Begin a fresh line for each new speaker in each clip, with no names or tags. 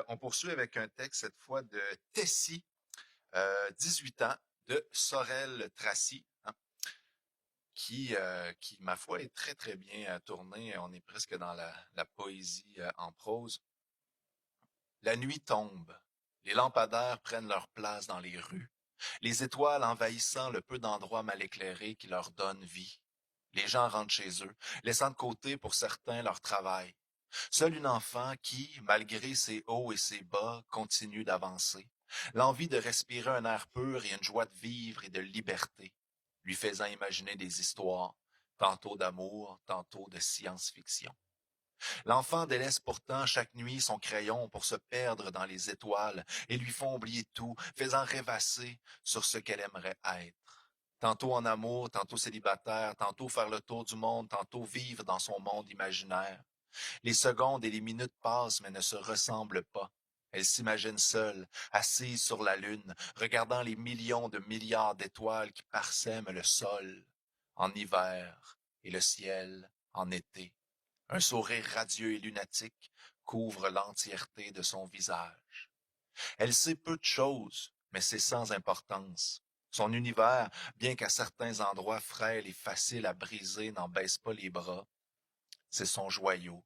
On poursuit avec un texte cette fois de Tessie, 18 ans, de Sorel Tracy, hein, qui, ma foi, est très, très bien tourné. On est presque dans la poésie en prose. La nuit tombe. Les lampadaires prennent leur place dans les rues. Les étoiles envahissant le peu d'endroits mal éclairés qui leur donnent vie. Les gens rentrent chez eux, laissant de côté pour certains leur travail. Seule une enfant qui, malgré ses hauts et ses bas, continue d'avancer. L'envie de respirer un air pur et une joie de vivre et de liberté, lui faisant imaginer des histoires, tantôt d'amour, tantôt de science-fiction. L'enfant délaisse pourtant chaque nuit son crayon pour se perdre dans les étoiles et lui font oublier tout, faisant rêvasser sur ce qu'elle aimerait être. Tantôt en amour, tantôt célibataire, tantôt faire le tour du monde, tantôt vivre dans son monde imaginaire. Les secondes et les minutes passent mais ne se ressemblent pas. Elle s'imagine seule, assise sur la lune, regardant les millions de milliards d'étoiles qui parsèment le sol en hiver et le ciel en été. Un sourire radieux et lunatique couvre l'entièreté de son visage. Elle sait peu de choses, mais c'est sans importance. Son univers, bien qu'à certains endroits frêle et facile à briser, n'en baisse pas les bras. C'est son joyau.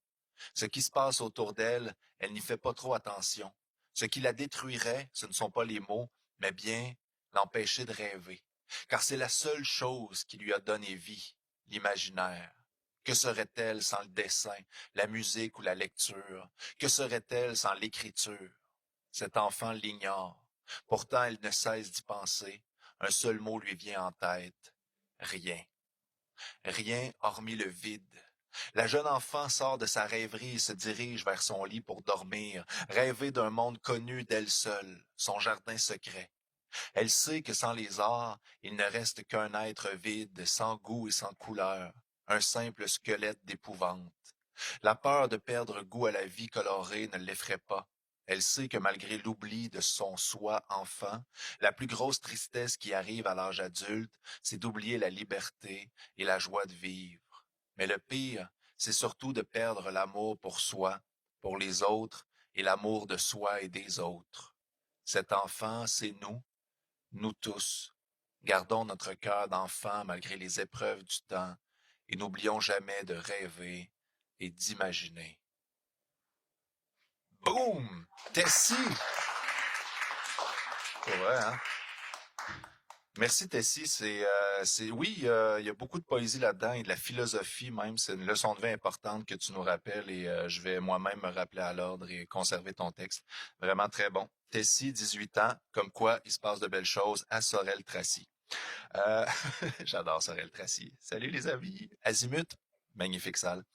Ce qui se passe autour d'elle, elle n'y fait pas trop attention. Ce qui la détruirait, ce ne sont pas les mots, mais bien l'empêcher de rêver. Car c'est la seule chose qui lui a donné vie, l'imaginaire. Que serait-elle sans le dessin, la musique ou la lecture? Que serait-elle sans l'écriture? Cet enfant l'ignore. Pourtant, elle ne cesse d'y penser. Un seul mot lui vient en tête. Rien. Rien hormis le vide. La jeune enfant sort de sa rêverie et se dirige vers son lit pour dormir, rêver d'un monde connu d'elle seule, son jardin secret. Elle sait que sans les arts, il ne reste qu'un être vide, sans goût et sans couleur, un simple squelette d'épouvante. La peur de perdre goût à la vie colorée ne l'effraie pas. Elle sait que malgré l'oubli de son soi enfant, la plus grosse tristesse qui arrive à l'âge adulte, c'est d'oublier la liberté et la joie de vivre. Mais le pire, c'est surtout de perdre l'amour pour soi, pour les autres, et l'amour de soi et des autres. Cet enfant, c'est nous, nous tous. Gardons notre cœur d'enfant malgré les épreuves du temps, et n'oublions jamais de rêver et d'imaginer. Boum! Tessie! C'est vrai, hein? Merci Tessie, oui, il y a beaucoup de poésie là-dedans et de la philosophie même. C'est une leçon de vie importante que tu nous rappelles et je vais moi-même me rappeler à l'ordre et conserver ton texte. Vraiment très bon. Tessie, 18 ans, comme quoi il se passe de belles choses à Sorel-Tracy. Euh, j'adore Sorel-Tracy. Salut les amis. Azimut, magnifique salle.